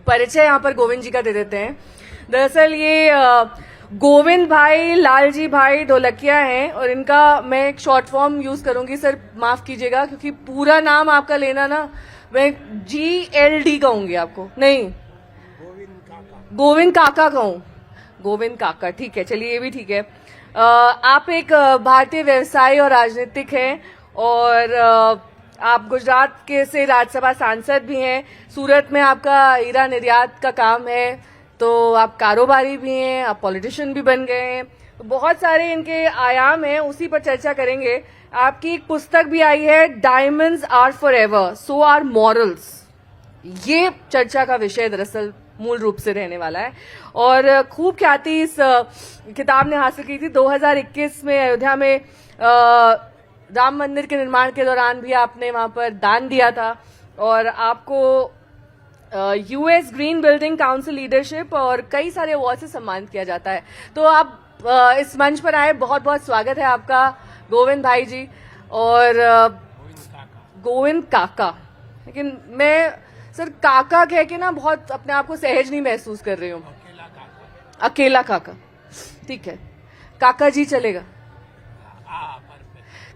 परिचय यहाँ पर गोविंद जी का दे देते हैं। दरअसल ये गोविंद भाई लालजी भाई ढोलकिया हैं और इनका मैं एक शॉर्ट फॉर्म यूज करूंगी, सर माफ कीजिएगा, क्योंकि पूरा नाम आपका लेना ना मैं GLD कहूंगी आपको, नहीं गोविंद काका कहूं, गोविंद काका, ठीक है, चलिए ये भी ठीक है। आप एक भारतीय व्यवसायी और राजनीतिक हैं और आप गुजरात के से राज्यसभा सांसद भी हैं। सूरत में आपका हीरा निर्यात का काम है, तो आप कारोबारी भी हैं, आप पॉलिटिशियन भी बन गए हैं, तो बहुत सारे इनके आयाम हैं, उसी पर चर्चा करेंगे। आपकी एक पुस्तक भी आई है, diamonds are forever so are morals, ये चर्चा का विषय दरअसल मूल रूप से रहने वाला है। और खूब ख्याति इस किताब ने हासिल की थी। 2021 में अयोध्या में राम मंदिर के निर्माण के दौरान भी आपने वहां पर दान दिया था और आपको US green building council leadership और कई सारे अवार्ड से सम्मानित किया जाता है। तो आप इस मंच पर आए, बहुत बहुत स्वागत है आपका गोविंद भाई जी। और गोविंद काका, लेकिन मैं सर काका कह के ना बहुत अपने आप को सहज नहीं महसूस कर रही हूँ। अकेला काका, ठीक है, काका जी चलेगा,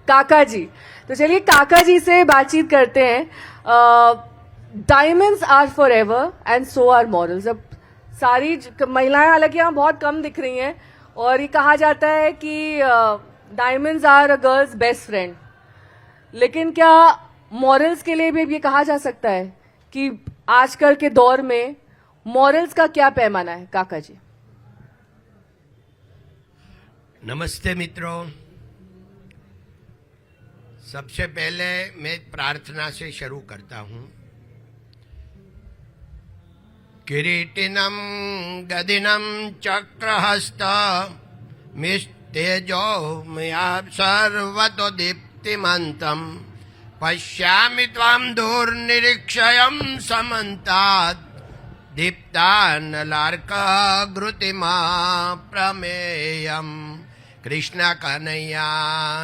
काका जी। तो चलिए काका जी से बातचीत करते हैं। Diamonds are forever and so are morals. अब सारी महिलाएं हालांकि यहाँ बहुत कम दिख रही हैं और ये कहा जाता है कि diamonds are a girl's best friend, लेकिन क्या मॉरल्स के लिए भी ये कहा जा सकता है कि आजकल के दौर में मॉरल्स का क्या पैमाना है? काका जी नमस्ते मित्रों, सबसे पहले मैं प्रार्थना से शुरू करता हूं। किरीटिनम गदिनम चक्रहस्त मिस्तेजो मया सर्वतो दीप्तिमन्तम् पश्यामि त्वां दूरनिरीक्षयं समन्तात् दीप्तानलार्कघृतिमा प्रमेयम्। कृष्ण कन्हैया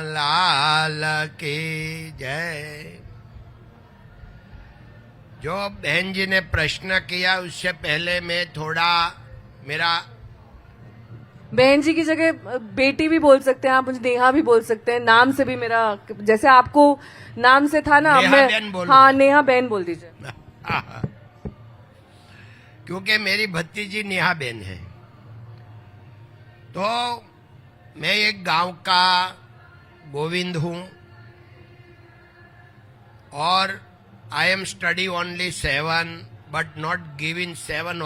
लाल की जय। जो बहन जी ने प्रश्न किया उससे पहले मैं थोड़ा मेरा, बहन जी की जगह बेटी भी बोल सकते हैं आप, मुझे नेहा भी बोल सकते हैं, नाम से भी मेरा जैसे आपको नाम से था ना, मैं हाँ नेहा बहन बोल दीजिए। क्योंकि मेरी भतीजी नेहा बहन है। तो मैं एक गांव का गोविंद हूं और I am study only 7 but not giving 7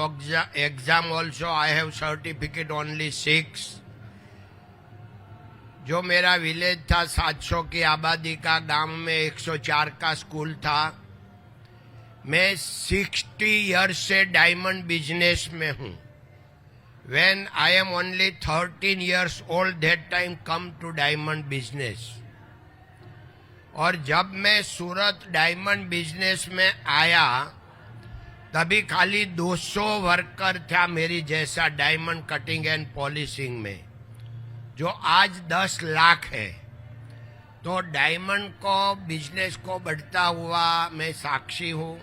exam also. I have certificate only 6. जो मेरा विलेज था 700 की आबादी का, गांव में 104 का स्कूल था। मैं 60 इयर्स से डायमंड बिजनेस में हूं। When I am only 13 years old, that time come to diamond business. और जब मैं सूरत डायमंड बिजनेस में आया तभी खाली 200 वर्कर था मेरी जैसा डायमंड कटिंग एंड पॉलिशिंग में, जो आज 10 लाख है। तो डायमंड को बिजनेस को बढ़ता हुआ मैं साक्षी हूँ।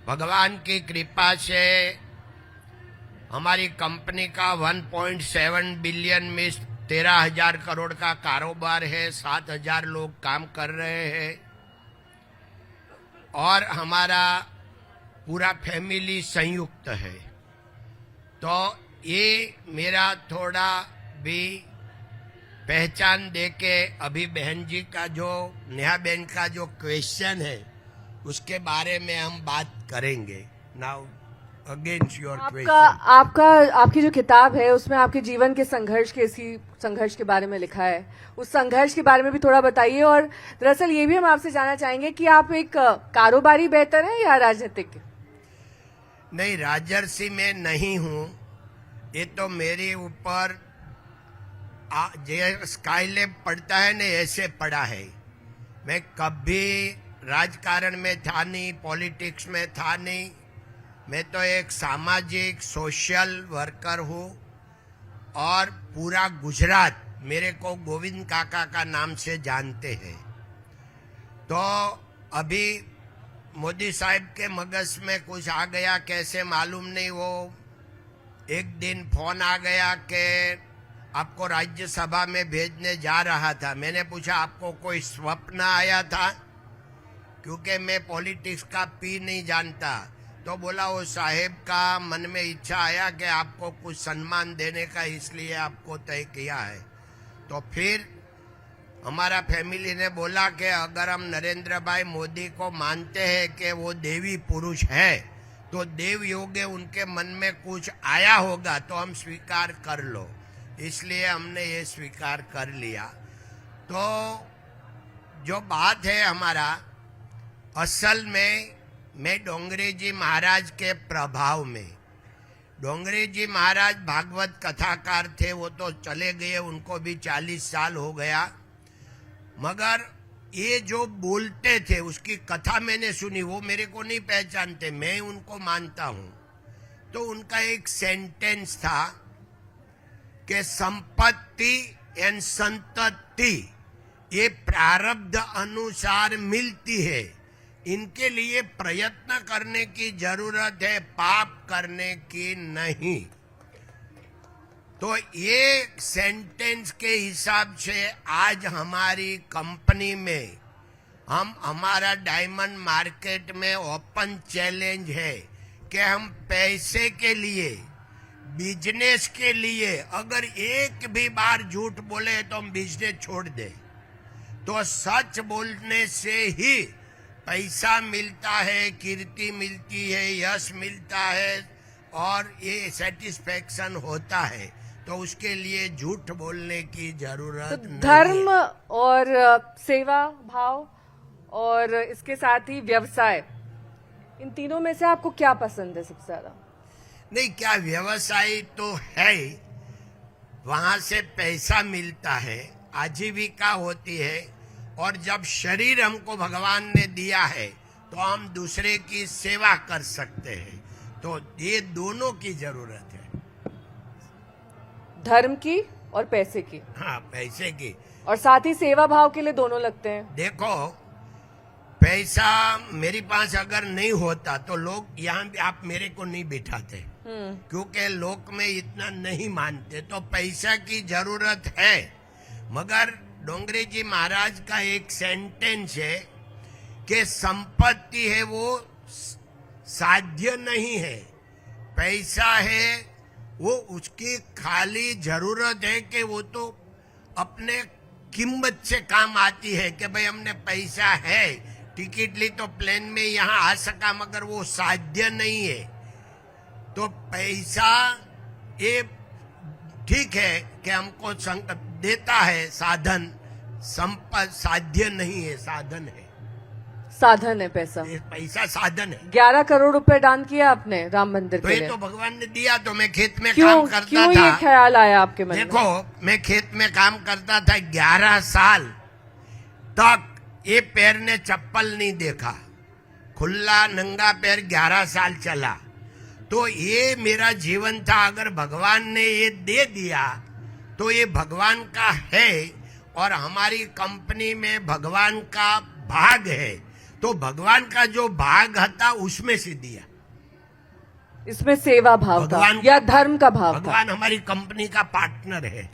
भगवान की कृपा से हमारी कंपनी का 1.7 बिलियन में 13,000 करोड़ का कारोबार है, 7,000 लोग काम कर रहे हैं और हमारा पूरा फैमिली संयुक्त है। तो ये मेरा थोड़ा भी पहचान देके अभी बहन जी का जो नेहा बहन का जो क्वेश्चन है उसके बारे में हम बात करेंगे। नाउ अगेंस्ट योर क्वेश्चन, आपकी जो किताब है उसमें आपके जीवन के संघर्ष के बारे में लिखा है, उस संघर्ष के बारे में भी थोड़ा बताइए। और दरअसल ये भी हम आपसे जानना चाहेंगे कि आप एक कारोबारी बेहतर है या राजनीतिक? नहीं, राजर्षि में नहीं हूं। ये तो मेरे ऊपर स्काईलैब पढ़ता है ना, ऐसे पढ़ा है। मैं कभी राजकारण में था नहीं, पॉलिटिक्स में था नहीं। मैं तो एक सामाजिक सोशल वर्कर हूँ और पूरा गुजरात मेरे को गोविंद काका का नाम से जानते हैं। तो अभी मोदी साहब के मगज में कुछ आ गया, कैसे मालूम नहीं। वो एक दिन फोन आ गया कि आपको राज्यसभा में भेजने जा रहा था। मैंने पूछा आपको कोई स्वप्न आया था, क्योंकि मैं पॉलिटिक्स का पी नहीं जानता। तो बोला वो साहेब का मन में इच्छा आया कि आपको कुछ सम्मान देने का, इसलिए आपको तय किया है। तो फिर हमारा फैमिली ने बोला कि अगर हम नरेंद्र भाई मोदी को मानते हैं कि वो देवी पुरुष है, तो देव योगे उनके मन में कुछ आया होगा, तो हम स्वीकार कर लो। इसलिए हमने ये स्वीकार कर लिया। तो जो बात है हमारा, असल में मैं डोंगरे जी महाराज के प्रभाव में, डोंगरे जी महाराज भागवत कथाकार थे, वो तो चले गए, उनको भी 40 साल हो गया। मगर ये जो बोलते थे उसकी कथा मैंने सुनी, वो मेरे को नहीं पहचानते, मैं उनको मानता हूं। तो उनका एक सेंटेंस था कि संपत्ति एंड संतति ये प्रारब्ध अनुसार मिलती है, इनके लिए प्रयत्न करने की जरूरत है, पाप करने की नहीं। तो ये सेंटेंस के हिसाब से आज हमारी कंपनी में हमारा डायमंड मार्केट में ओपन चैलेंज है कि हम पैसे के लिए, बिजनेस के लिए अगर एक भी बार झूठ बोले तो हम बिजनेस छोड़ दें। तो सच बोलने से ही पैसा मिलता है, कीर्ति मिलती है, यश मिलता है और ये सेटिस्फेक्शन होता है। तो उसके लिए झूठ बोलने की जरूरत तो नहीं धर्म है। और सेवा भाव और इसके साथ ही व्यवसाय, इन तीनों में से आपको क्या पसंद है सबसे ज्यादा? नहीं, क्या व्यवसाय तो है, वहां से पैसा मिलता है, आजीविका होती है, और जब शरीर हमको भगवान ने दिया है तो हम दूसरे की सेवा कर सकते हैं। तो ये दोनों की जरूरत है, धर्म की और पैसे की, हाँ पैसे की, और साथ ही सेवा भाव के लिए दोनों लगते हैं। देखो पैसा मेरे पास अगर नहीं होता तो लोग यहाँ भी आप मेरे को नहीं बिठाते, क्योंकि लोक में इतना नहीं मानते। तो पैसा की जरूरत है, मगर डोंगरे जी महाराज का एक सेंटेंस है कि संपत्ति है वो साध्य नहीं है, पैसा है वो उसकी खाली जरूरत है कि वो तो अपने कीमत से काम आती है कि भाई हमने पैसा है, टिकट ली तो प्लेन में यहाँ आ सका, मगर वो साध्य नहीं है। तो पैसा ये ठीक है कि हमको देता है साधन, संपत्ति साध्य नहीं है, साधन है। साधन है पैसा। ये पैसा साधन है। 11 करोड़ रुपए दान किया आपने राम मंदिर तो के ये लिए। तो भगवान ने दिया, तो मैं खेत में क्यों काम करता क्यों था। ये ख्याल आया आपके मन में? देखो मैं खेत में काम करता था 11 साल तक, ये पैर ने चप्पल नहीं देखा, खुला नंगा पैर 11 साल चला। तो ये मेरा जीवन था। अगर भगवान ने ये दे दिया तो ये भगवान का है, और हमारी कंपनी में भगवान का भाग है, तो भगवान का जो भाग था उसमें से दिया। इसमें सेवा भाव था भगवान या धर्म का भाव था? भगवान हमारी कंपनी का पार्टनर है।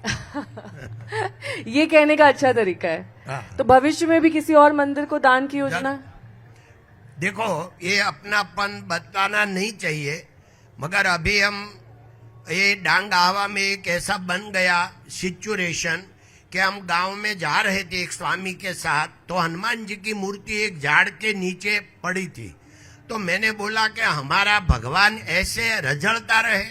ये कहने का अच्छा तरीका है। हाँ। तो भविष्य में भी किसी और मंदिर को दान की योजना है? देखो ये अपनापन बताना नहीं चाहिए, मगर अभी हम ये डांग आवा में एक ऐसा बन गया सिचुएशन कि हम गांव में जा रहे थे एक स्वामी के साथ, तो हनुमान जी की मूर्ति एक झाड़ के नीचे पड़ी थी। तो मैंने बोला कि हमारा भगवान ऐसे रझड़ता रहे,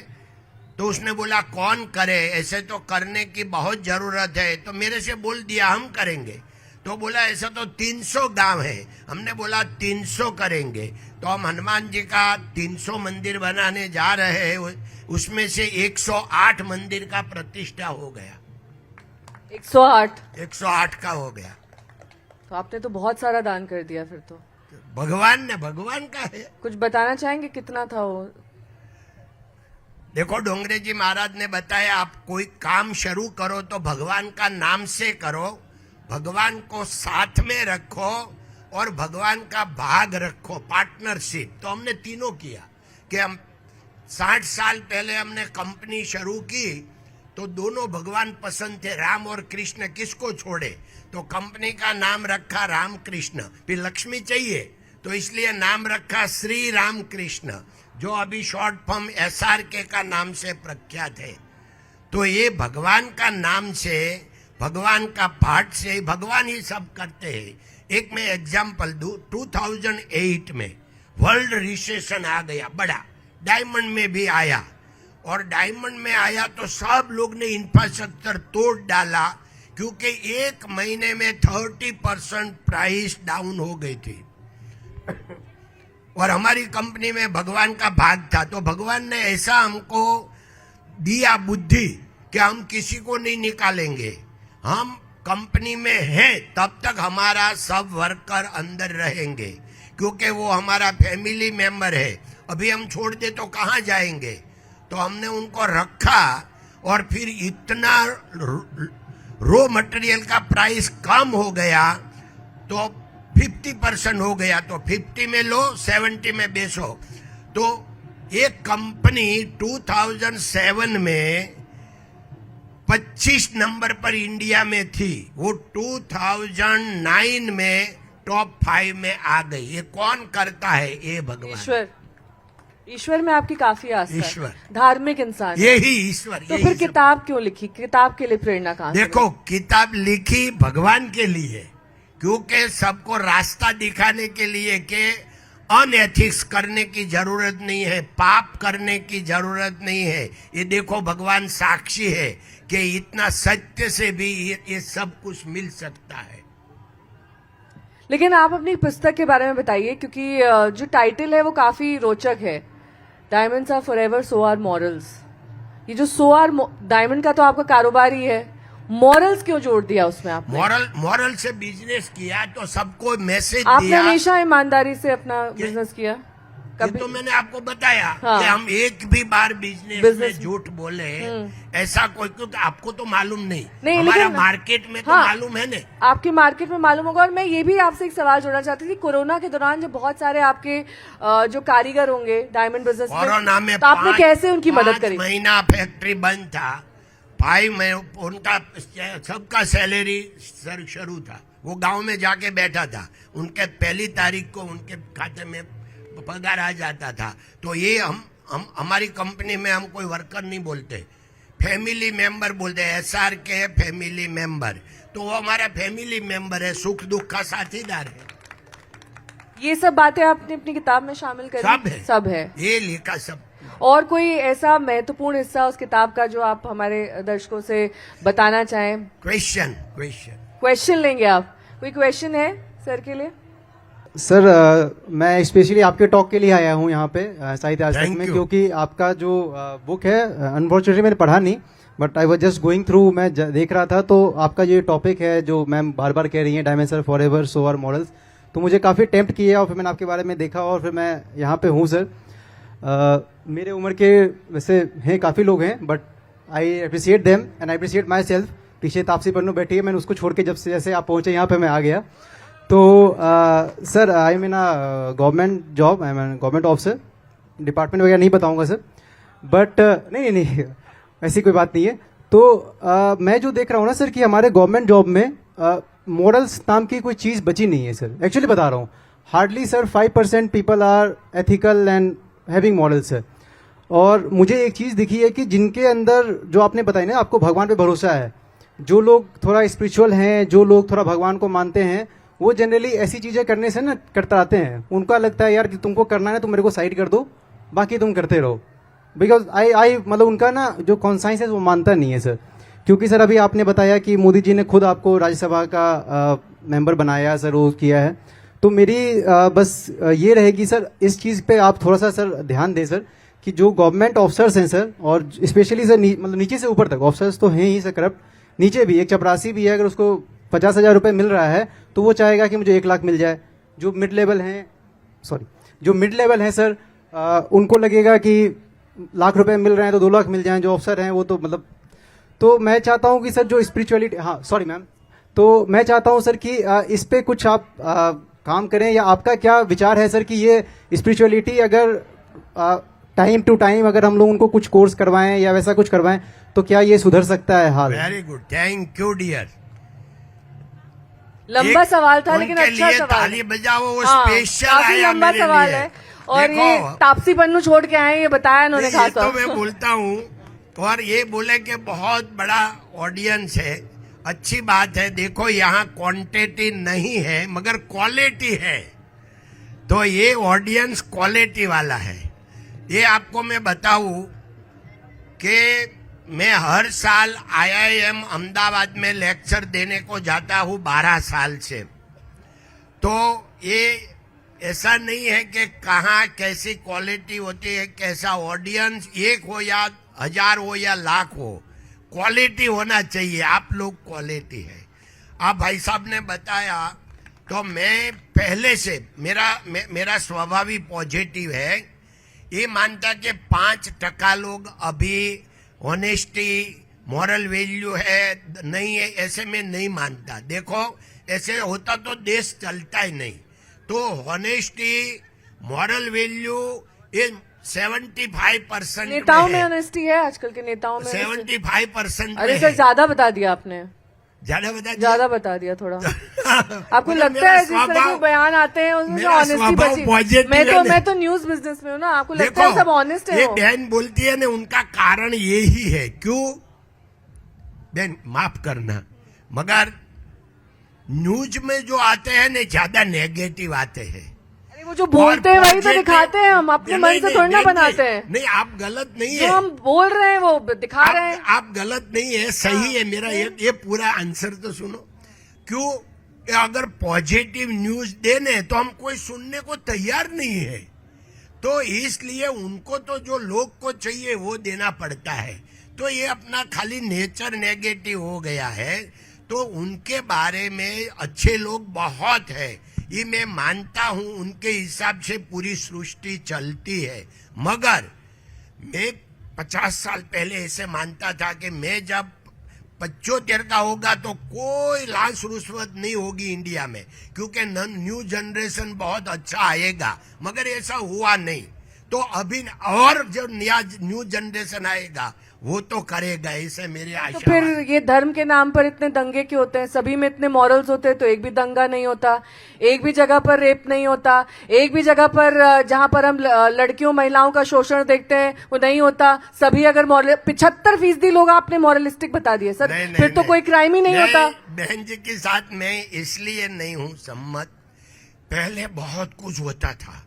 तो उसने बोला कौन करे, ऐसे तो करने की बहुत जरूरत है। तो मेरे से बोल दिया हम करेंगे। तो बोला ऐसा तो 300 गांव है। हमने बोला 300 करेंगे। तो हम हनुमान जी का 300 मंदिर बनाने जा रहे हैं, उसमें से 108 मंदिर का प्रतिष्ठा हो गया। 108 का हो गया। तो आपने तो बहुत सारा दान कर दिया फिर तो। भगवान का है। कुछ बताना चाहेंगे कितना था वो? देखो डोंगरे जी महाराज ने बताया, आप कोई काम शुरू करो तो भगवान का नाम से करो, भगवान को साथ में रखो और भगवान का भाग रखो, पार्टनरशिप। तो हमने तीनों किया कि हम 60 साल पहले हमने कंपनी शुरू की तो दोनों भगवान पसंद थे, राम और कृष्ण, किसको छोड़े, तो कंपनी का नाम रखा राम कृष्ण। फिर लक्ष्मी चाहिए तो इसलिए नाम रखा श्री राम कृष्ण, जो अभी शॉर्ट फॉर्म SRK का नाम से प्रख्यात है। तो ये भगवान का नाम से, भगवान का पाठ से भगवान ही सब करते हैं। एक मैं एग्जाम्पल दूं, 2008 में वर्ल्ड रिसेशन आ गया बड़ा, डायमंड में भी आया, और डायमंड में आया तो सब लोग ने इंफ्रास्ट्रक्चर तोड़ डाला, क्योंकि एक महीने में 30% प्राइस डाउन हो गई थी। और हमारी कंपनी में भगवान का भाग था, तो भगवान ने ऐसा हमको दिया बुद्धि कि हम किसी को नहीं निकालेंगे, हम कंपनी में हैं तब तक हमारा सब वर्कर अंदर रहेंगे, क्योंकि वो हमारा फैमिली मेंबर है। अभी हम छोड़ दे तो कहाँ जाएंगे, तो हमने उनको रखा। और फिर इतना रॉ मटेरियल का प्राइस कम हो गया तो 50% हो गया, तो 50 में लो, 70 में बेचो। तो एक कंपनी 2007 में 25 नंबर पर इंडिया में थी, वो 2009 में टॉप 5 में आ गई। ये कौन करता है? ये भगवान। ईश्वर में आपकी काफी आस्था है। ईश्वर, धार्मिक इंसान है। यही ईश्वर। तो फिर किताब क्यों लिखी? किताब के लिए प्रेरणा कहाँ से? देखो, किताब लिखी भगवान के लिए, क्योंकि सबको रास्ता दिखाने के लिए कि अनएथिक्स करने की जरूरत नहीं है, पाप करने की जरूरत नहीं है। ये देखो, भगवान साक्षी है कि इतना सत्य से भी ये सब कुछ मिल सकता है। लेकिन आप अपनी पुस्तक के बारे में बताइए, क्योंकि जो टाइटल है वो काफी रोचक है, diamonds are forever so are morals. ये जो सो आर डायमंड का तो आपका कारोबार ही है, मॉरल्स क्यों जोड़ दिया उसमें आपने? मॉरल से बिजनेस किया तो सबको मैसेज आपने दिया। हमेशा ईमानदारी से अपना बिजनेस किया? कभी तो मैंने आपको बताया हाँ। कि हम एक भी बार बिजनेस में झूठ बोले ऐसा कोई, क्योंकि आपको तो मालूम नहीं हमारा लेकिन मार्केट में तो हाँ, मालूम है ना, आपकी मार्केट में मालूम होगा। और मैं ये भी आपसे एक सवाल जोड़ना चाहती थी, कोरोना के दौरान जो बहुत सारे आपके जो कारीगर होंगे डायमंड बिजनेस कोरोना में तो आपने कैसे उनकी मदद करी? 5 महीना फैक्ट्री बंद था, 5 महीने उनका सबका सैलरी शुरू था, वो गांव में जाके बैठा था, उनके 1 तारीख को उनके खाते में पगार आ जाता था। तो ये हम हमारी कंपनी में हम कोई वर्कर नहीं बोलते, फैमिली मेंबर बोलते हैं, SRK फैमिली मेंबर। तो वो हमारा फैमिली मेंबर है, सुख दुख का साथीदार है। ये सब बातें आपने अपनी किताब में शामिल करी? सब है ये लिखा सब। और कोई ऐसा महत्वपूर्ण हिस्सा उस किताब का जो आप हमारे दर्शकों से बताना चाहें? क्वेश्चन लेंगे आप? कोई क्वेश्चन है सर के लिए? सर मैं स्पेशली आपके टॉक के लिए आया हूँ यहाँ पे साहित्य आज तक में, क्योंकि आपका जो बुक है अनफॉर्चुनेटली मैंने पढ़ा नहीं, but I was just going through, मैं देख रहा था। तो आपका ये टॉपिक है जो मैम बार बार कह रही हैं, diamonds are forever so are models, तो मुझे काफ़ी टेम्प्ट किया और फिर मैंने आपके बारे में देखा और फिर मैं यहाँ पे हूँ। सर मेरे उम्र के वैसे हैं काफ़ी लोग हैं, but I appreciate them and I appreciate my self. पीछे तापसी पन्नू बैठी है, मैंने उसको छोड़ के जब से जैसे आप पहुँचे यहाँ पे मैं आ गया। तो sir I mean government job, I mean government officer, department वगैरह नहीं बताऊंगा सर, बट नहीं ऐसी कोई बात नहीं है। तो मैं जो देख रहा हूँ ना सर कि हमारे गवर्नमेंट जॉब में मॉरल्स नाम की कोई चीज़ बची नहीं है सर, एक्चुअली बता रहा हूँ। Hardly sir 5% people are ethical and having morals sir. और मुझे एक चीज़ दिखी है कि जिनके अंदर, जो आपने बताई ना, आपको भगवान पे भरोसा है, जो लोग थोड़ा स्पिरिचुअल हैं, जो लोग थोड़ा भगवान को मानते हैं, वो जनरली ऐसी चीज़ें करने से ना करता आते हैं। उनका लगता है यार कि तुमको करना है तो मेरे को साइड कर दो, बाकी तुम करते रहो। बिकॉज आई मतलब उनका ना जो कॉन्साइंस है वो मानता नहीं है सर। क्योंकि सर अभी आपने बताया कि मोदी जी ने खुद आपको राज्यसभा का मेंबर बनाया सर, वो किया है। तो मेरी बस ये रहेगी सर, इस चीज़ पे आप थोड़ा सा सर ध्यान दें सर, कि जो गवर्नमेंट ऑफिसर्स हैं सर, और स्पेशली सर मतलब नीचे से ऊपर तक ऑफिसर्स तो हैं ही सर करप्ट, नीचे भी एक चपरासी भी है, अगर उसको 50,000 रुपये मिल रहा है तो वो चाहेगा कि मुझे 1 लाख मिल जाए। जो मिड लेवल हैं सर, उनको लगेगा कि लाख रुपए मिल रहे हैं तो 2 लाख मिल जाएं। जो ऑफिसर हैं वो तो मतलब, तो मैं चाहता हूं कि सर जो स्पिरिचुअलिटी, हाँ सॉरी मैम, तो मैं चाहता हूं सर कि इस पे कुछ आप काम करें, या आपका क्या विचार है सर कि ये स्पिरिचुअलिटी अगर टाइम टू टाइम अगर हम लोग उनको कुछ कोर्स करवाएं या वैसा कुछ करवाएं तो क्या ये सुधर सकता है हाल? Very good, thank you dear. लंबा सवाल था लेकिन उनके अच्छा लिए सवाल ताली बजाओ, वो हाँ, स्पेशल काफी आया लंबा मेरे सवाल लिए। है और देखो, ये तापसी पन्नू छोड़ के आए, ये बताया इन्होंने नहीं, ये खास तो तौर मैं पे। बोलता हूँ और ये बोले कि बहुत बड़ा ऑडियंस है, अच्छी बात है। देखो यहाँ क्वांटिटी नहीं है मगर क्वालिटी है, तो ये ऑडियंस क्वालिटी वाला है। ये आपको मैं बताऊं कि मैं हर साल IIM अहमदाबाद में लेक्चर देने को जाता हूँ 12 साल से। तो ये ऐसा नहीं है कि कहाँ कैसी क्वालिटी होती है, कैसा ऑडियंस, एक हो या 1000 हो या लाख हो, क्वालिटी होना चाहिए। आप लोग क्वालिटी है। आप भाई साहब ने बताया तो मैं पहले से मेरा स्वभाव ही पॉजिटिव है। ये मानता कि 5% लोग अभी ऑनेस्टी मॉरल वैल्यू है नहीं है, ऐसे में नहीं मानता। देखो ऐसे होता तो देश चलता ही नहीं। तो ऑनेस्टी मॉरल वैल्यू ये 75% नेताओं में ऑनेस्टी है, आजकल के नेताओं में 75% अरे सर ज्यादा बता दिया आपने, ज्यादा बता दिया थोड़ा। आपको मतलब लगता है जिस तरह के बयान आते हैं उसमें जो मेरा ऑनेस्टी स्वभाव बची? positive है मैं तो न्यूज बिजनेस में हूँ ना, आपको लगता है सब ऑनेस्ट है ये वो? बहन बोलती है ना, उनका कारण यही है। क्यों बहन, माफ करना, मगर न्यूज में जो आते हैं ना ज्यादा नेगेटिव आते हैं। अरे वो जो बोलते हैं वही तो दिखाते हैं, हम अपने मन से थोड़ी ना बनाते हैं। नहीं, आप गलत नहीं जो है, हम बोल रहे हैं वो दिखा रहे हैं। आप गलत नहीं है, सही है। मेरा ये पूरा आंसर तो सुनो। क्यों, अगर पॉजिटिव न्यूज देने तो हम कोई सुनने को तैयार नहीं है, तो इसलिए उनको तो जो लोग को चाहिए वो देना पड़ता है। तो ये अपना खाली नेचर नेगेटिव हो गया है। तो उनके बारे में अच्छे लोग बहुत है, ये मैं मानता हूं। उनके हिसाब से पूरी सृष्टि चलती है। मगर मैं 50 साल पहले ऐसे मानता था कि मैं जब 75 का होगा तो कोई लाश रुश्वत नहीं होगी इंडिया में, क्योंकि न्यू जनरेशन बहुत अच्छा आएगा। मगर ऐसा हुआ नहीं। तो अभी और जो नया न्यू जनरेशन आएगा वो तो करेगा, ऐसे मेरे आशा। तो फिर ये धर्म के नाम पर इतने दंगे क्यों होते हैं? सभी में इतने मॉरल्स होते हैं तो एक भी दंगा नहीं होता, एक भी जगह पर रेप नहीं होता, एक भी जगह पर जहां पर हम लड़कियों महिलाओं का शोषण देखते हैं वो नहीं होता। सभी अगर 75% लोग आपने मॉरलिस्टिक बता दिए सर, फिर तो कोई क्राइम ही नहीं होता। बहन जी के साथ मैं इसलिए नहीं हूँ सम्मत। पहले बहुत कुछ होता था,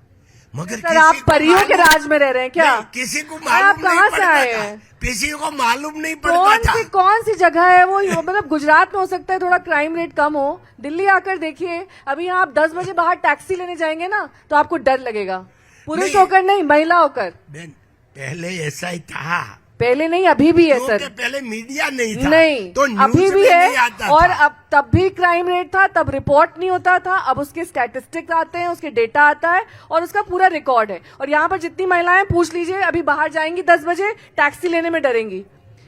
मगर सर आप परियों के राज में रह रहे हैं क्या? किसी को आप मालूम कहाँ नहीं से पड़ता आए था, हैं? किसी को मालूम नहीं पड़ता था। कौन सी जगह है वो? मतलब गुजरात में हो सकता है थोड़ा क्राइम रेट कम हो, दिल्ली आकर देखिए। अभी आप 10 बजे बाहर टैक्सी लेने जाएंगे ना तो आपको डर लगेगा, पुरुष होकर नहीं, महिला होकर। पहले ऐसा ही था, पहले नहीं अभी भी है सर। पहले मीडिया नहीं था, नहीं तो न्यूज़ अभी भी में है। नहीं आता और था। अब तब भी क्राइम रेट था, तब रिपोर्ट नहीं होता था। अब उसके स्टैटिस्टिक्स आते हैं, उसके डेटा आता है और उसका पूरा रिकॉर्ड है। और यहाँ पर जितनी महिलाएं पूछ लीजिए अभी बाहर जाएंगी 10 बजे टैक्सी लेने में डरेंगी।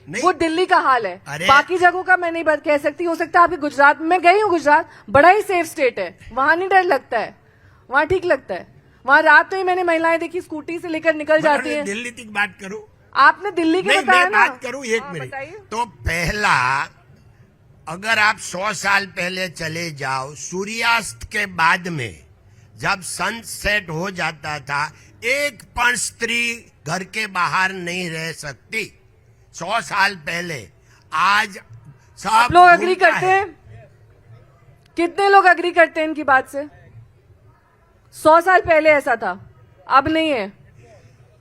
वो दिल्ली का हाल है, बाकी जगहों का मैं नहीं बात कह सकती। हो सकता है आपके गुजरात में, गई हूँ गुजरात, बड़ा ही सेफ स्टेट है, वहां नहीं डर लगता है, वहां ठीक लगता है। वहां रात में ही मैंने महिलाएं देखी स्कूटी से लेकर निकल जाती है। दिल्ली तक बात करूं, आपने दिल्ली के बताया मैं ना। बात करूं एक मिनट। बताइए। तो पहला, अगर आप 100 साल पहले चले जाओ, सूर्यास्त के बाद में जब सनसेट हो जाता था, एक पण स्त्री घर के बाहर नहीं रह सकती। 100 साल पहले। आज सब लोग अग्री करते हैं? कितने लोग अग्री करते हैं इनकी बात से? 100 साल पहले ऐसा था, अब नहीं है,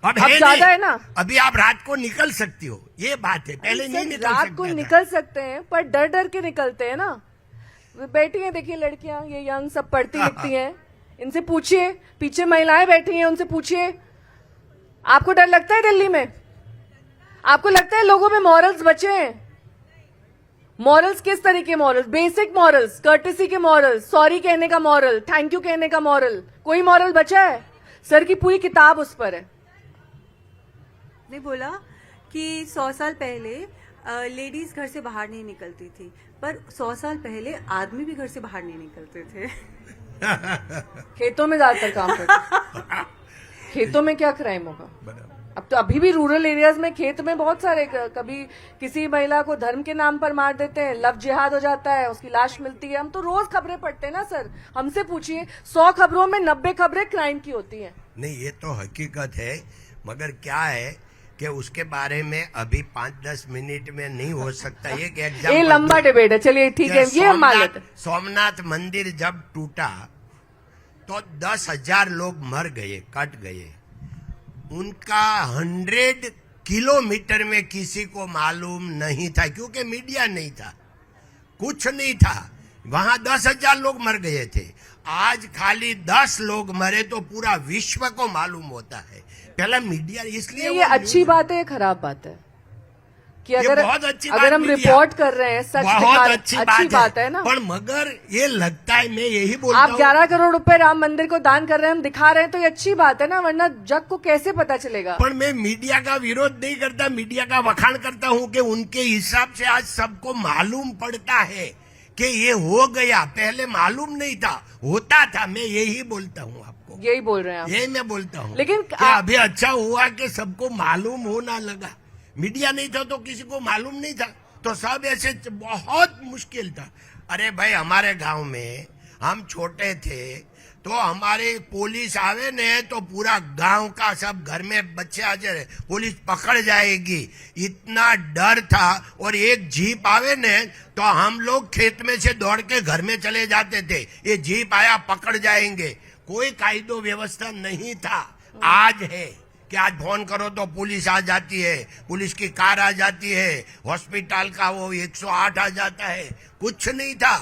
अब ज्यादा है ना। अभी आप रात को निकल सकती हो, ये बात है। पहले नहीं निकल रात को निकल सकते हैं पर डर डर के निकलते हैं ना। बैठी हैं देखिए लड़कियां, ये यंग सब पढ़ती लिखती हैं, इनसे पूछिए, पीछे महिलाएं बैठी हैं उनसे पूछिए, आपको डर लगता है दिल्ली में? आपको लगता है लोगों में मॉरल्स बचे हैं? मॉरल्स किस तरह के मॉरल्स? बेसिक मॉरल्स, कर्टेसी के मॉरल्स, सॉरी कहने का मॉरल, थैंक यू कहने का मॉरल, कोई मॉरल बचा है? सर की पूरी किताब उस पर है। ने बोला कि 100 साल पहले लेडीज घर से बाहर नहीं निकलती थी, पर 100 साल पहले आदमी भी घर से बाहर नहीं निकलते थे। खेतों में ज्यादातर काम करते। खेतों में क्या क्राइम होगा? अब तो अभी भी रूरल एरियाज में खेत में बहुत सारे, कभी किसी महिला को धर्म के नाम पर मार देते हैं, लव जिहाद हो जाता है, उसकी लाश मिलती है। हम तो रोज खबरें पढ़ते हैं ना सर, हमसे पूछिए 100 खबरों में 90 खबरें क्राइम की होती हैं। नहीं, ये तो हकीकत है, मगर क्या है कि उसके बारे में अभी 5-10 मिनट में नहीं हो सकता। एक एग्जाम्पल, ये लंबा डिबेट है, चलिए ठीक है, ये हम मान लेते हैं। सोमनाथ मंदिर जब टूटा तो 10,000 लोग मर गए, कट गए। उनका 100 किलोमीटर में किसी को मालूम नहीं था, क्योंकि मीडिया नहीं था, कुछ नहीं था। वहां 10,000 लोग मर गए थे। आज खाली 10 लोग मरे तो पूरा विश्व को मालूम होता है। पहला मीडिया, इसलिए ये अच्छी बात है, खराब बात है कि अगर बहुत अच्छी अगर हम मीडिया, रिपोर्ट कर रहे हैं, सच बहुत अच्छी बात है ना। पर मगर ये लगता है, मैं यही बोलता आप हूँ, 11 करोड़ रुपए राम मंदिर को दान कर रहे हैं, हम दिखा रहे हैं, तो ये अच्छी बात है ना, वरना जग को कैसे पता चलेगा? पर मैं मीडिया का विरोध नहीं करता, मीडिया का वखाण करता हूँ कि उनके हिसाब से आज सबको मालूम पड़ता है कि ये हो गया, पहले मालूम नहीं था, होता था। मैं यही बोलता हूँ आपको, यही बोल रहे हैं आप। यही मैं बोलता हूँ। लेकिन अभी अच्छा हुआ कि सबको मालूम होना लगा। मीडिया नहीं था तो किसी को मालूम नहीं था, तो सब ऐसे बहुत मुश्किल था। अरे भाई, हमारे गांव में हम छोटे थे तो हमारे पुलिस आवे ने तो पूरा गांव का सब घर में बच्चे आ जाए, पुलिस पकड़ जाएगी, इतना डर था। और एक जीप आवे ने तो हम लोग खेत में से दौड़ के घर में चले जाते थे, ये जीप आया पकड़ जाएंगे। कोई कायदो व्यवस्था नहीं था। आज है कि आज फोन करो तो पुलिस आ जाती है, पुलिस की कार आ जाती है, हॉस्पिटल का वो 108 आ जाता है। कुछ नहीं था।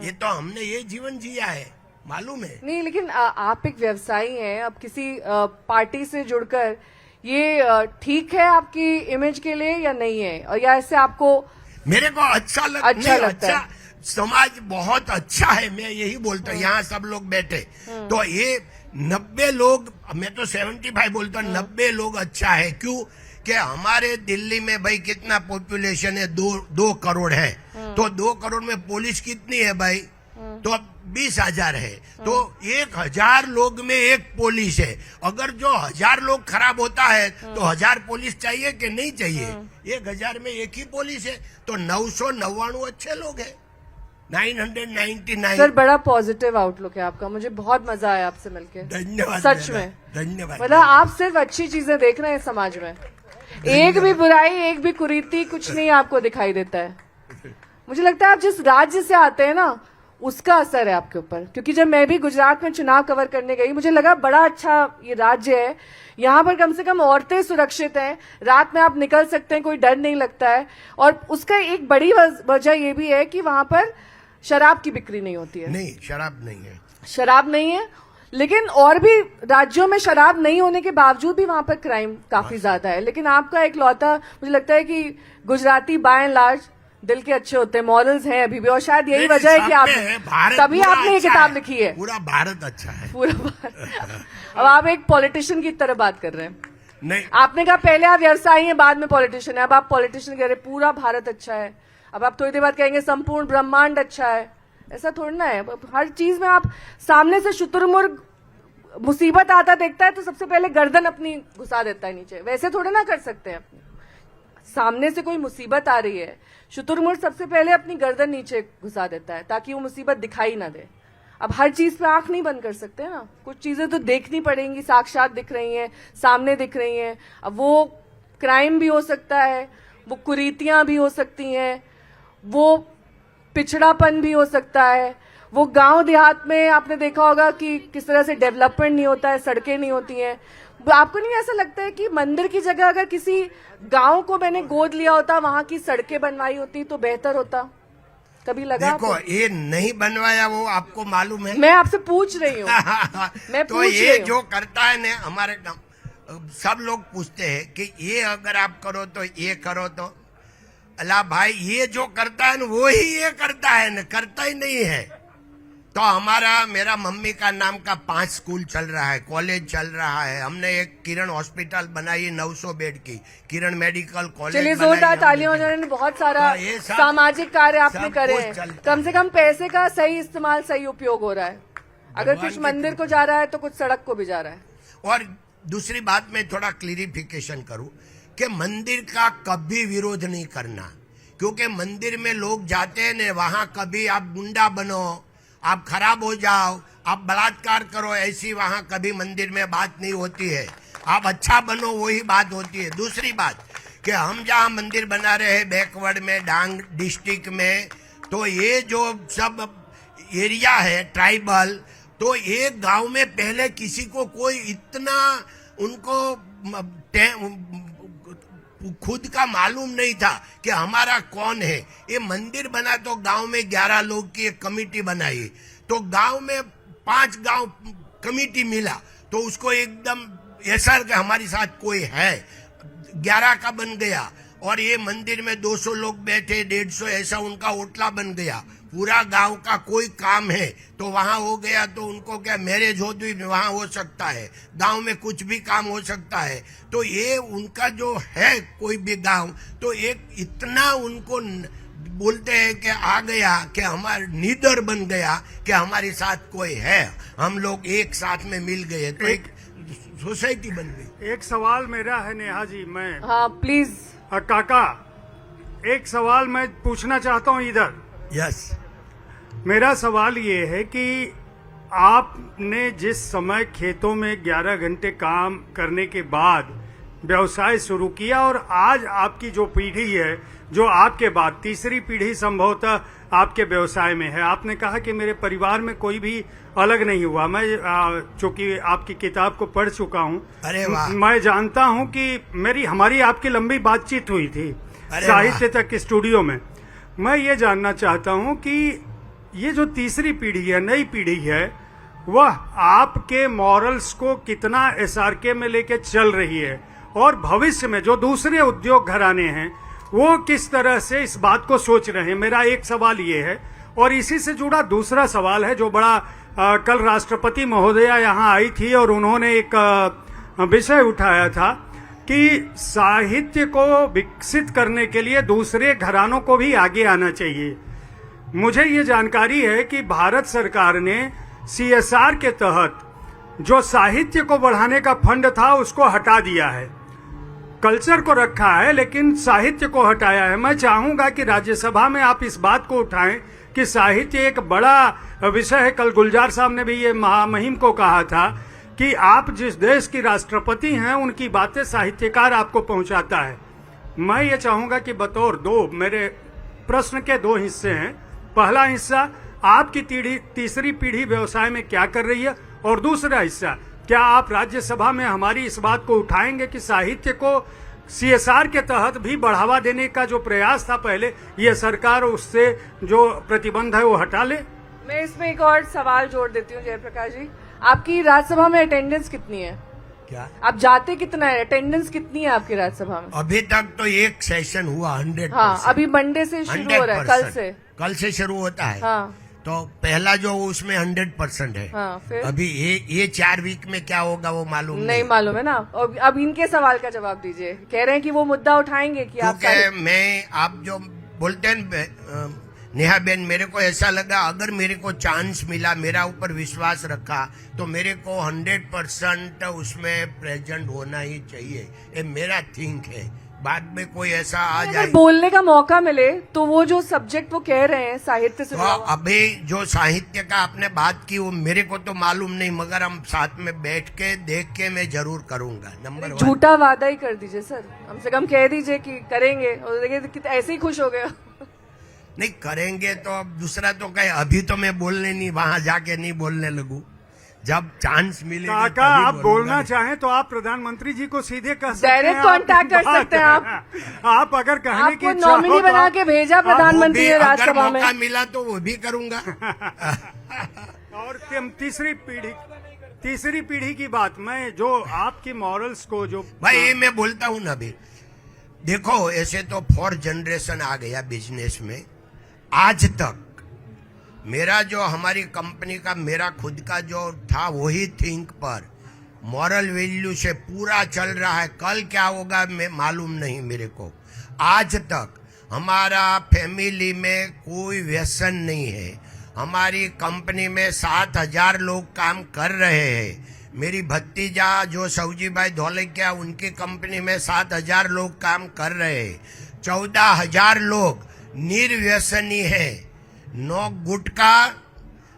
ये तो हमने ये जीवन जिया है, मालूम है। नहीं, लेकिन आप एक व्यवसायी हैं, अब किसी पार्टी से जुड़कर ये ठीक है आपकी इमेज के लिए या नहीं है? और या इससे आपको मेरे को अच्छा लगता है। समाज बहुत अच्छा है, मैं यही बोलता हूँ। यहाँ सब लोग बैठे तो ये 90 लोग, मैं तो 75 बोलता हूँ, 90 लोग अच्छा है। क्यों कि हमारे दिल्ली में भाई कितना पॉपुलेशन है, 2 करोड़ है। तो 2 करोड़ में पुलिस कितनी है भाई? तो 20,000 है। तो 1,000 लोग में एक पुलिस है। अगर जो 1,000 लोग खराब होता है तो 1,000 पुलिस चाहिए कि नहीं चाहिए? 1,000 में एक ही पुलिस है, तो 999 अच्छे लोग हैं, 999। सर, बड़ा पॉजिटिव आउटलुक है आपका, मुझे बहुत मजा आया आपसे मिलके। धन्यवाद, सच में धन्यवाद। मतलब आप सिर्फ अच्छी चीजें देख रहे हैं समाज में, एक भी बुराई, एक भी कुरीति कुछ नहीं आपको दिखाई देता है। मुझे लगता है आप जिस राज्य से आते हैं ना, उसका असर है आपके ऊपर। क्योंकि जब मैं भी गुजरात में चुनाव कवर करने गई, मुझे लगा बड़ा अच्छा ये राज्य है, यहाँ पर कम से कम औरतें सुरक्षित हैं, रात में आप निकल सकते हैं, कोई डर नहीं लगता है। और उसका एक बड़ी वजह ये भी है कि वहां पर शराब की बिक्री नहीं होती है। नहीं, शराब नहीं है, शराब नहीं है। लेकिन और भी राज्यों में शराब नहीं होने के बावजूद भी वहां पर क्राइम काफी ज्यादा है। लेकिन आपका एक लौता, मुझे लगता है कि गुजराती बाय एंड लार्ज दिल के अच्छे होते हैं, मॉरल्स हैं अभी भी, और शायद यही वजह है कि आप तभी आपने ये किताब लिखी है। पूरा भारत अच्छा है, पूरा भारत। अब आप एक पॉलिटिशियन की तरह बात कर रहे हैं। नहीं, आपने कहा पहले आप व्यवसायी हैं, बाद में पॉलिटिशियन है, अब आप पॉलिटिशियन कह रहे हैं पूरा भारत अच्छा है। अब आप थोड़ी देर बाद कहेंगे संपूर्ण ब्रह्मांड अच्छा है। ऐसा थोड़ी ना है। हर चीज में आप सामने से शुतुरमुर्ग मुसीबत आता देखता है तो सबसे पहले गर्दन अपनी घुसा देता है नीचे, वैसे थोड़े ना कर सकते हैं। सामने से कोई मुसीबत आ रही है, शुतुरमुर्ग सबसे पहले अपनी गर्दन नीचे घुसा देता है ताकि वो मुसीबत दिखाई ना दे। अब हर चीज पे आंख नहीं बंद कर सकते ना, कुछ चीजें तो देखनी पड़ेंगी, साक्षात दिख रही हैं, सामने दिख रही हैं। अब वो क्राइम भी हो सकता है, वो कुरीतियां भी हो सकती हैं, वो पिछड़ापन भी हो सकता है, वो गांव देहात में आपने देखा होगा कि किस तरह से डेवलपमेंट नहीं होता है, सड़कें नहीं होती हैं। आपको नहीं ऐसा लगता है कि मंदिर की जगह अगर किसी गांव को मैंने गोद लिया होता, वहां की सड़कें बनवाई होती तो बेहतर होता? कभी लगा? देखो, ये नहीं बनवाया वो आपको मालूम है। मैं आपसे पूछ रही हूँ। मैं तो पूछ ये रही हूँ। जो करता है ना हमारे गाँव, सब लोग पूछते हैं कि ये अगर आप करो तो ये करो तो, अल्लाह भाई ये जो करता है ना वो ही ये करता है ना, करता ही नहीं है। तो मेरा मम्मी का नाम का 5 स्कूल चल रहा है, कॉलेज चल रहा है। हमने एक किरण हॉस्पिटल बनाई 900 बेड की, किरण मेडिकल कॉलेज। चलिए जोरदार तालियां हो जाए। बहुत सारा सामाजिक कार्य आपने करे हैं। कम से कम पैसे का सही इस्तेमाल, सही उपयोग हो रहा है। अगर भगवान कुछ की मंदिर को जा रहा है तो कुछ सड़क को भी जा रहा है। और दूसरी बात मैं थोड़ा क्लियरिफिकेशन करूं कि मंदिर का कभी विरोध नहीं करना, क्योंकि मंदिर में लोग जाते हैं ना, वहां कभी आप गुंडा बनो, आप खराब हो जाओ, आप बलात्कार करो, ऐसी वहां कभी मंदिर में बात नहीं होती है। आप अच्छा बनो, वही बात होती है। दूसरी बात कि हम जहां मंदिर बना रहे हैं बैकवर्ड में, डांग डिस्ट्रिक्ट में, तो ये जो सब एरिया है ट्राइबल, तो एक गांव में पहले किसी को कोई इतना उनको खुद का मालूम नहीं था कि हमारा कौन है। ये मंदिर बना तो गांव में 11 लोग की एक कमेटी बनाई, तो गांव में 5 गांव कमेटी मिला, तो उसको एकदम ऐसा कि हमारे साथ कोई है, 11 का बन गया। और ये मंदिर में 200 लोग बैठे, 150 ऐसा उनका ओटला बन गया। पूरा गांव का कोई काम है तो वहां हो गया, तो उनको क्या मैरिज हो तो वहां हो सकता है, गांव में कुछ भी काम हो सकता है। तो ये उनका जो है कोई भी गांव, तो एक इतना उनको बोलते हैं कि आ गया कि हमारा नीडर बन गया कि हमारे साथ कोई है, हम लोग एक साथ में मिल गए, तो एक सोसाइटी बन गई। एक सवाल मेरा है नेहा जी, मैं हाँ प्लीज। काका, एक सवाल मैं पूछना चाहता हूँ इधर। यस। मेरा सवाल ये है कि आपने जिस समय खेतों में 11 घंटे काम करने के बाद व्यवसाय शुरू किया, और आज आपकी जो पीढ़ी है, जो आपके बाद तीसरी पीढ़ी संभवतः आपके व्यवसाय में है। आपने कहा कि मेरे परिवार में कोई भी अलग नहीं हुआ। मैं चूंकि आपकी किताब को पढ़ चुका हूँ, अरे वाह। मैं जानता हूँ कि हमारी आपकी लंबी बातचीत हुई थी साहित्य तक स्टूडियो में। मैं ये जानना चाहता हूँ कि ये जो तीसरी पीढ़ी है, नई पीढ़ी है, वह आपके मॉरल्स को कितना एसआरके में लेके चल रही है, और भविष्य में जो दूसरे उद्योग घराने हैं वो किस तरह से इस बात को सोच रहे हैं। मेरा एक सवाल ये है, और इसी से जुड़ा दूसरा सवाल है जो बड़ा कल राष्ट्रपति महोदया यहाँ आई थी और उन्होंने एक विषय उठाया था कि साहित्य को विकसित करने के लिए दूसरे घरानों को भी आगे आना चाहिए। मुझे ये जानकारी है कि भारत सरकार ने CSR के तहत जो साहित्य को बढ़ाने का फंड था उसको हटा दिया है, कल्चर को रखा है लेकिन साहित्य को हटाया है। मैं चाहूंगा कि राज्यसभा में आप इस बात को उठाएं कि साहित्य एक बड़ा विषय है। कल गुलजार साहब ने भी ये महामहिम को कहा था कि आप जिस देश की राष्ट्रपति हैं उनकी बातें साहित्यकार आपको पहुंचाता है। मैं ये चाहूंगा कि बतौर मेरे प्रश्न के 2 हिस्से हैं। पहला हिस्सा, आपकी तीसरी पीढ़ी व्यवसाय में क्या कर रही है, और दूसरा हिस्सा, क्या आप राज्यसभा में हमारी इस बात को उठाएंगे कि साहित्य को CSR के तहत भी बढ़ावा देने का जो प्रयास था पहले, ये सरकार उससे जो प्रतिबंध है वो हटा ले। मैं इसमें एक और सवाल जोड़ देती हूँ जयप्रकाश जी, आपकी राज्यसभा में अटेंडेंस कितनी है? क्या आप जाते कितना है, अटेंडेंस कितनी है आपकी राज्यसभा में? अभी तक तो एक सेशन हुआ 100%। हाँ, अभी मंडे से शुरू हो रहा है, कल से शुरू होता है। हाँ, तो पहला जो उसमें 100% है। हाँ, फिर अभी ये 4 वीक में क्या होगा वो मालूम नहीं मालूम है ना। और अब इनके सवाल का जवाब दीजिए। कह रहे हैं कि वो मुद्दा उठाएंगे कि आप मैं आप जो बोलते हैं नेहा बेन, मेरे को ऐसा लगा अगर मेरे को चांस मिला, मेरा ऊपर विश्वास रखा, तो मेरे को 100% उसमें प्रेजेंट होना ही चाहिए। ये मेरा थिंक है। बाद में कोई ऐसा आ जाए, अगर बोलने का मौका मिले तो वो जो सब्जेक्ट वो कह रहे हैं साहित्य से तो अभी जो साहित्य का आपने बात की वो मेरे को तो मालूम नहीं, मगर हम साथ में बैठ के देख के मैं जरूर करूंगा। नंबर 1 झूठा वादा ही कर दीजिए सर, कम से कम कह दीजिए कि करेंगे, और देखिए ऐसे ही खुश हो गए। नहीं करेंगे तो अब दूसरा तो कहे, अभी तो मैं बोलने नहीं, वहां जाके नहीं बोलने लगू, जब चांस मिलेगा। काका, आप बोलना चाहें तो आप प्रधानमंत्री जी को सीधे कह सकते हैं, डायरेक्ट कांटेक्ट कर सकते हैं आप अगर कहने की आपको नॉमिनी बना के भेजा प्रधानमंत्री राज्यसभा में, मौका मिला तो वो भी करूंगा। और तीसरी पीढ़ी की बात, मैं जो आपकी मॉरल्स को जो भाई ये मैं बोलता हूँ ना, अभी देखो ऐसे तो 4th जनरेशन आ गया बिजनेस में। आज तक मेरा जो हमारी कंपनी का मेरा खुद का जो था वही थिंक पर मॉरल वैल्यू से पूरा चल रहा है। कल क्या होगा मैं मालूम नहीं मेरे को। आज तक हमारा फैमिली में कोई व्यसन नहीं है, हमारी कंपनी में 7,000 लोग काम कर रहे हैं। मेरी भतीजा जो सौजी भाई धोलकिया, उनकी कंपनी में 7,000 लोग काम कर रहे हैं। 14,000 लोग निर्व्यसनी है। नो गुटखा,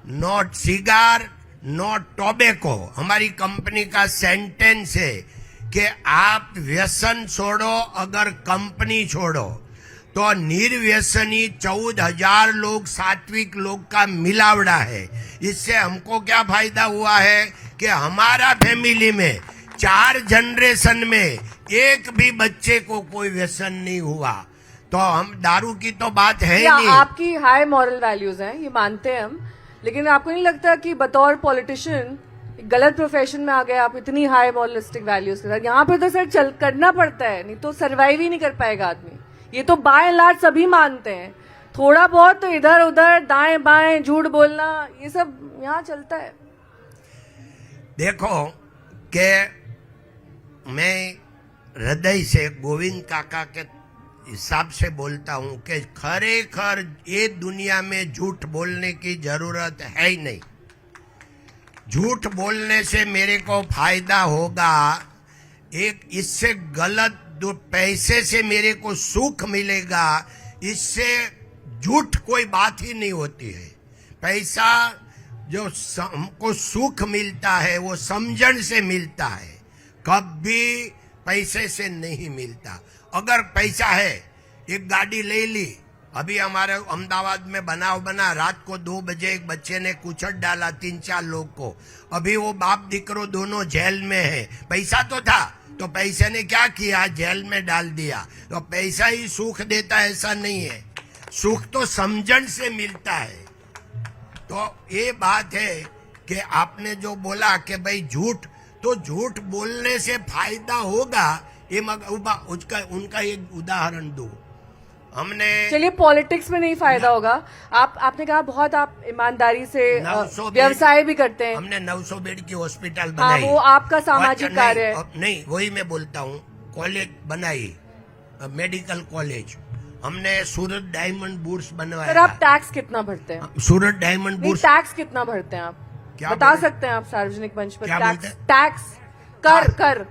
नो सिगार, नो टोबैको। हमारी कंपनी का सेंटेंस है कि आप व्यसन छोड़ो, अगर कंपनी छोड़ो। तो निर्व्यसनी 14,000 लोग, सात्विक लोग का मिलावड़ा है। इससे हमको क्या फायदा हुआ है कि हमारा फैमिली में 4 जनरेशन में एक भी बच्चे को कोई व्यसन नहीं हुआ। तो हम दारू की तो बात है ही या नहीं। आपकी हाई मॉरल वैल्यूज हैं, ये मानते हैं हम, लेकिन आपको नहीं लगता कि बतौर पॉलिटिशियन गलत प्रोफेशन में आ गए आप इतनी हाई मॉरलिस्टिक वैल्यूज के साथ? यहाँ पे तो सर चल करना पड़ता है, नहीं तो सरवाइव ही नहीं कर पाएगा आदमी। ये तो बाय एंड लार्ज सभी मानते हैं। थोड़ा बहुत तो इधर उधर दाएं बाएं झूठ बोलना, ये सब यहाँ चलता है। देखो कि मैं हृदय से गोविंद काका के हिसाब से बोलता हूं कि खरेखर ये दुनिया में झूठ बोलने की जरूरत है ही नहीं। झूठ बोलने से मेरे को फायदा होगा, एक इससे गलत दो पैसे से मेरे को सुख मिलेगा, इससे झूठ कोई बात ही नहीं होती है। पैसा जो हमको सुख मिलता है वो समझण से मिलता है, कभी पैसे से नहीं मिलता। अगर पैसा है, एक गाड़ी ले ली, अभी हमारे अहमदाबाद में बनाव बना, रात को 2 बजे एक बच्चे ने कुचड़ डाला 3-4 लोग को। अभी वो बाप दीकरो दोनों जेल में है। पैसा तो था, तो पैसे ने क्या किया, जेल में डाल दिया। तो पैसा ही सुख देता है ऐसा नहीं है, सुख तो समझण से मिलता है। तो ये बात है कि आपने जो बोला कि भाई झूठ, तो झूठ बोलने से फायदा होगा, ये उनका एक उदाहरण दो। हमने चलिए पॉलिटिक्स में नहीं फायदा होगा। आपने कहा बहुत आप ईमानदारी से 900 व्यवसाय भी करते हैं। हमने 900 बेड की हॉस्पिटल हाँ, बनाई। वो आपका सामाजिक नहीं, कार्य है। नहीं, वही मैं बोलता हूँ। कॉलेज बनाई, मेडिकल कॉलेज। हमने सूरत डायमंड बुर्स सर बनवाया। आप टैक्स कितना भरते हैं? सूरत डायमंड नहीं, बुर्स टैक्स कितना भरते हैं आप? क्या बता बोले? सकते हैं आप सार्वजनिक मंच पर? क्या टैक्स बोलते हैं? टैक्स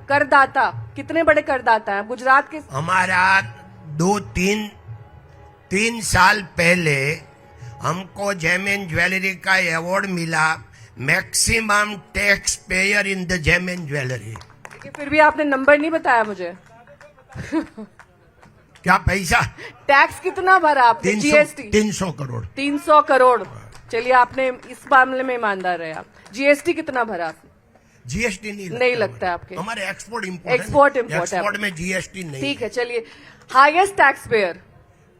करदाता कितने बड़े करदाता हैं गुजरात के? हमारा 2-3 साल पहले हमको जेमिन ज्वेलरी का अवार्ड मिला, maximum tax payer in the gem and jewellery. फिर भी आपने नंबर नहीं बताया मुझे। क्या पैसा? टैक्स कितना भरा आपने? जीएसटी 300 करोड़। 300 करोड़। चलिए आपने इस मामले में ईमानदार रहे आप। जीएसटी कितना भरा आपने? जीएसटी नहीं लगता है आपके? हमारे एक्सपोर्ट एक्सपोर्ट में जीएसटी नहीं। ठीक है, चलिए highest tax payer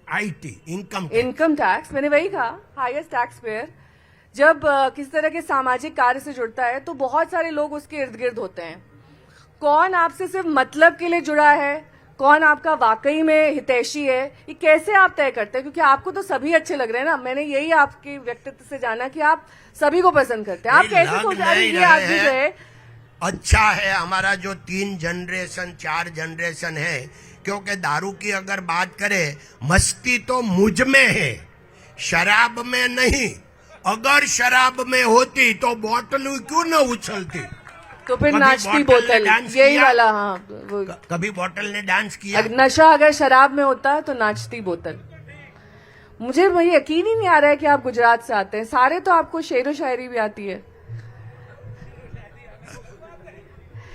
IT income tax, मैंने वही कहा, हाईएस्ट टैक्स पेयर। जब किसी तरह के सामाजिक कार्य से जुड़ता है तो बहुत सारे लोग उसके इर्द गिर्द होते हैं। कौन आपसे सिर्फ मतलब के लिए जुड़ा है, कौन आपका वाकई में हितैषी है, ये कैसे आप तय करते हैं? क्योंकि आपको तो सभी अच्छे लग रहे हैं ना। मैंने यही आपके व्यक्तित्व से जाना कि आप सभी को पसंद करते हैं। आप कैसे सोच रहे हैं ये आदमी जो है अच्छा है? हमारा जो 3 जनरेशन 4 जनरेशन है, क्योंकि दारू की अगर बात करें, मस्ती तो मुझ में है, शराब में नहीं। अगर शराब में होती तो बोतल क्यों न उछलती? तो फिर कभी नाचती बोतल ने बोतल, डांस यही किया? वाला। हाँ, वो कभी बोतल ने डांस किया? नशा अगर शराब में होता है तो नाचती बोतल। मुझे यकीन ही नहीं आ रहा है कि आप गुजरात से आते हैं। सारे तो आपको शेरो शायरी भी आती है।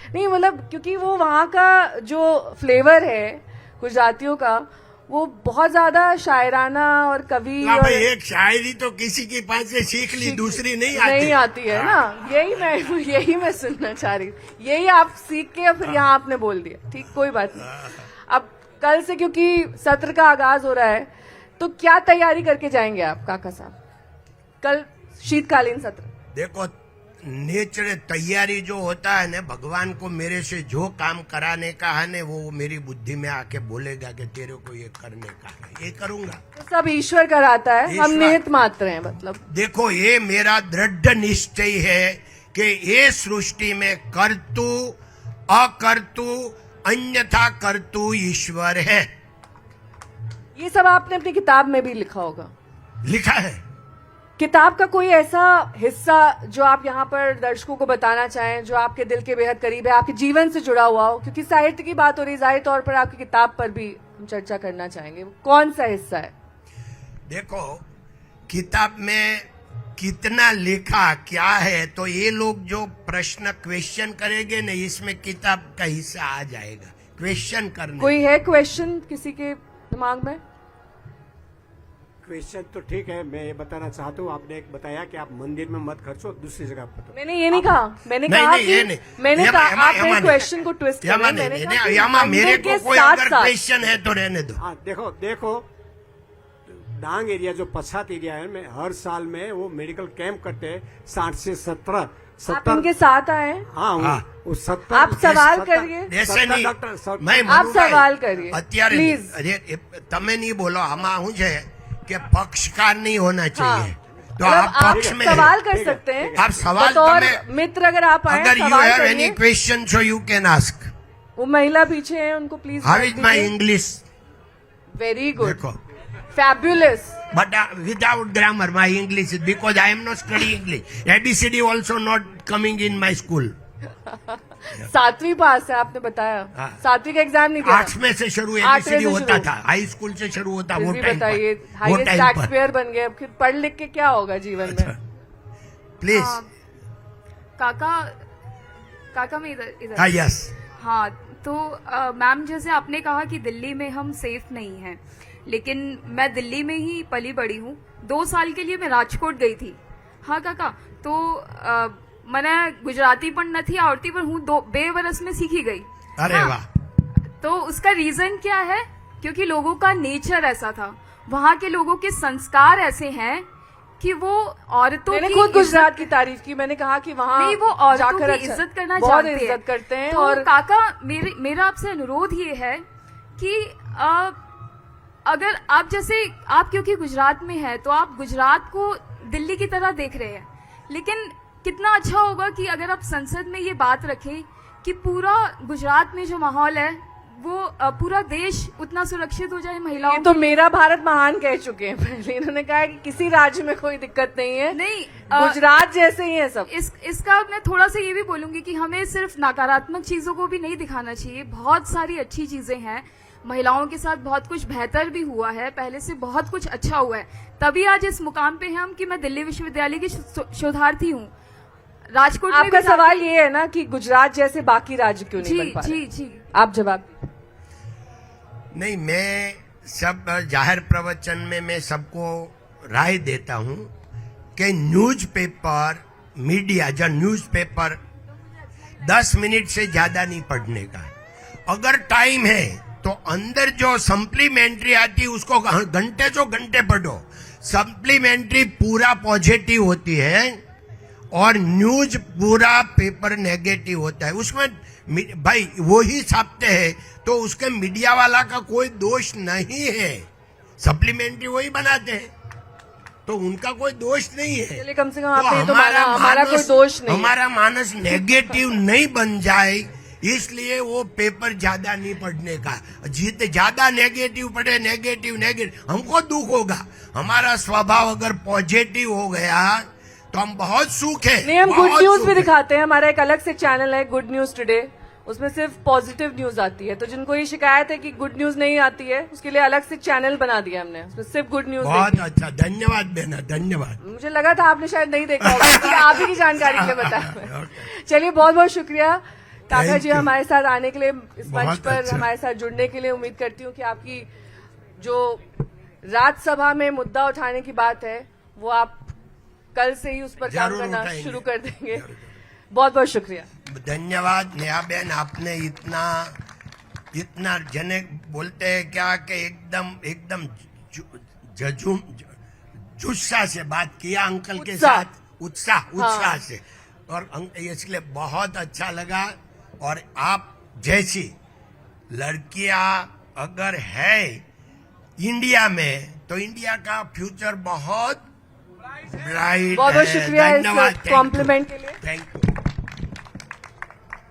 नहीं मतलब क्योंकि वो वहाँ का जो फ्लेवर है गुजरातियों का, वो बहुत ज्यादा शायराना और कवि ना और भाई, एक शायरी तो किसी के पास से सीख ली, दूसरी नहीं आती है ना। यही मैं सुनना चाह रही, यही आप सीख के फिर यहाँ आपने बोल दिया। ठीक, कोई बात नहीं। अब कल से क्योंकि सत्र का आगाज हो रहा है, तो क्या तैयारी करके जाएंगे आप काका साहब कल शीतकालीन सत्र? देखो, नेचर तैयारी जो होता है ना, भगवान को मेरे से जो काम कराने का है ना, वो मेरी बुद्धि में आके बोलेगा कि तेरे को ये करने का है, ये करूंगा। तो सब ईश्वर कराता है, हम ईश्वर। निहित मात्र हैं। मतलब देखो, ये मेरा दृढ़ निश्चय है कि ये सृष्टि में कर्तु अकर्तु अन्यथा कर्तु ईश्वर है। ये सब आपने अपनी किताब में भी लिखा होगा। लिखा है। किताब का कोई ऐसा हिस्सा जो आप यहाँ पर दर्शकों को बताना चाहें, जो आपके दिल के बेहद करीब है, आपके जीवन से जुड़ा हुआ हो, क्योंकि साहित्य की बात हो रही, जाहिर तौर पर आपकी किताब पर भी हम चर्चा करना चाहेंगे। कौन सा हिस्सा है? देखो, किताब में कितना लिखा क्या है, तो ये लोग जो प्रश्न क्वेश्चन करेंगे ना, इसमें किताब का हिस्सा आ जाएगा क्वेश्चन करने। कोई है क्वेश्चन किसी के दिमाग में? क्वेश्चन तो ठीक है, मैं ये बताना चाहता हूँ, आपने एक बताया कि आप मंदिर में मत खर्चो, दूसरी जगह पर। मैंने ये नहीं कहा, मैंने नहीं, कहा नहीं, ये कि नहीं। मैंने यमा- कहा यमा- आप यमा मेरे नहीं। क्वेश्चन को ट्विस्ट कर यामा रहे हैं। नहीं, मैंने नहीं, कहा कि यामा मेरे मंदिर को के कोई साथ अगर साथ क्वेश्चन है तो रहने दो। हाँ, देखो देखो, डांग एरिया जो पश्चात एरिया है, में हर साल में वो मेडिकल कैंप करते हैं, 60 से 70 आप इनके साथ आए हैं? हाँ, हाँ। वो 70 आप सवाल करिए। ऐसे नहीं, डॉक्टर मैं आप मनुભાઈ, सवाल करिए, અત્યારે प्लीज। अरे તમે नहीं बोलो, આમાં શું છે કે पक्षकार नहीं होना चाहिए, तो मतलब आप पक्ष में सवाल कर ठीक है, सकते हैं। आप सवाल बतौर तुम्हें- मित्र अगर आप आए, अगर यू सवाल हैव एनी करिए। Question so you can ask. वो महिला पीछे है, उनको please. How is my English? Very good, देखो, fabulous. but without grammar my English is, because I am not studying English. ABCD also not coming in my school. 7वीं पास है आपने बताया। हाँ। 7वीं का एग्जाम नहीं दिया? 8 में से शुरू आठवें से ABCD होता शुरू। था, हाई स्कूल से शुरू होता फिर वो भी टाइम बताइए, पर, वो हाईएस्ट टाइम टैक्स पर। पेयर बन गए, अब फिर पढ़ लिख के क्या होगा जीवन में? प्लीज। काका काका मैं इधर इधर हाँ, यस। हाँ, तो मैम जैसे आपने कहा कि दिल्ली में हम सेफ नहीं हैं, लेकिन मैं दिल्ली में ही पली बड़ी हूँ। 2 साल के लिए मैं राजकोट गई थी। हाँ काका, तो मैंने गुजराती पण नहीं आवड़ती, पर हूँ 2 बरस में सीखी गई। अरे हाँ, वाह। तो उसका रीजन क्या है? क्योंकि लोगों का नेचर ऐसा था, वहाँ के लोगों के संस्कार ऐसे हैं कि वो औरतों मैंने की खुद इज्जत- गुजरात की तारीफ की, मैंने कहा कि वहाँ नहीं, वो औरतों जाकर की अच्छा- इज्जत करना बहुत जानते इज्जत करते हैं। तो और काका, मेरा आपसे अनुरोध ये है कि अगर आप जैसे आप क्योंकि गुजरात में है, तो आप गुजरात को दिल्ली की तरह देख रहे हैं, लेकिन कितना अच्छा होगा कि अगर आप संसद में ये बात रखें कि पूरा गुजरात में जो माहौल है वो पूरा देश उतना सुरक्षित हो जाए महिलाओं ये तो मेरा भारत महान कह चुके हैं पहले। इन्होंने कहा है कि किसी राज्य में कोई दिक्कत नहीं है, नहीं, गुजरात जैसे ही है सब। इसका मैं थोड़ा सा ये भी बोलूंगी कि हमें सिर्फ नकारात्मक चीजों को भी नहीं दिखाना चाहिए, बहुत सारी अच्छी चीजें हैं। महिलाओं के साथ बहुत कुछ बेहतर भी हुआ है, पहले से बहुत कुछ अच्छा हुआ है, तभी आज इस मुकाम पे हैं हम कि मैं दिल्ली विश्वविद्यालय की शोधार्थी हूँ। राजकोट में आपका भी सवाल ये है ना कि गुजरात जैसे बाकी राज्य क्यों नहीं जी बन पा रहे? जी जी आप जवाब। नहीं, मैं सब जाहिर प्रवचन में मैं सबको राय देता हूं कि न्यूज़पेपर मीडिया, जो न्यूज़पेपर 10 मिनट से ज्यादा नहीं पढ़ने का। अगर टाइम है तो अंदर जो सप्लीमेंट्री आती है उसको घंटे जो घंटे पढ़ो। सप्लीमेंट्री पूरा पॉजिटिव होती है और न्यूज पूरा पेपर नेगेटिव होता है। उसमें भाई वो ही छापते हैं, तो उसके मीडिया वाला का कोई दोष नहीं है, सप्लीमेंट्री वही बनाते हैं, तो उनका कोई दोष नहीं है। चलिए, कम से कम तो आपने तो माना हमारा कोई दोष नहीं है। हमारा मानस नेगेटिव नहीं बन जाए, इसलिए वो पेपर ज्यादा नहीं पढ़ने का। जितने ज्यादा नेगेटिव पढ़े, नेगेटिव हमको दुख होगा। हमारा स्वभाव अगर पॉजिटिव हो गया तो हम बहुत सुख है। नहीं, हम गुड बहुत न्यूज सुख भी है। दिखाते हैं। हमारा एक अलग से चैनल है, गुड न्यूज टुडे, उसमें सिर्फ पॉजिटिव न्यूज आती है। तो जिनको ये शिकायत है कि गुड न्यूज नहीं आती है, उसके लिए अलग से चैनल बना दिया हमने, उसमें सिर्फ गुड न्यूज। बहुत अच्छा, धन्यवाद बेना, धन्यवाद। मुझे लगा था आपने शायद नहीं देखा होगा, इसलिए आप ही की जानकारी के लिए बताया। चलिए, बहुत बहुत शुक्रिया काका Thank जी you. हमारे साथ आने के लिए, इस मंच बहुत पर अच्छा। हमारे साथ जुड़ने के लिए। उम्मीद करती हूँ कि आपकी जो राज्यसभा में मुद्दा उठाने की बात है वो आप कल से ही उस पर काम जरूर करना उठाएंगे। शुरू कर देंगे। जरूर। बहुत बहुत शुक्रिया। धन्यवाद नेहा बहन, आपने इतना जने बोलते हैं क्या कि एकदम जुस्सा से बात किया अंकल के उत्साह। साथ, उत्साह हाँ। से, और इसलिए बहुत अच्छा लगा। और आप जैसी लड़कियां अगर है इंडिया में, तो इंडिया का फ्यूचर बहुत ब्राइट है। बहुत बहुत शुक्रिया इस धन्यवाद, thank you. कॉम्प्लीमेंट के लिए। Thank you.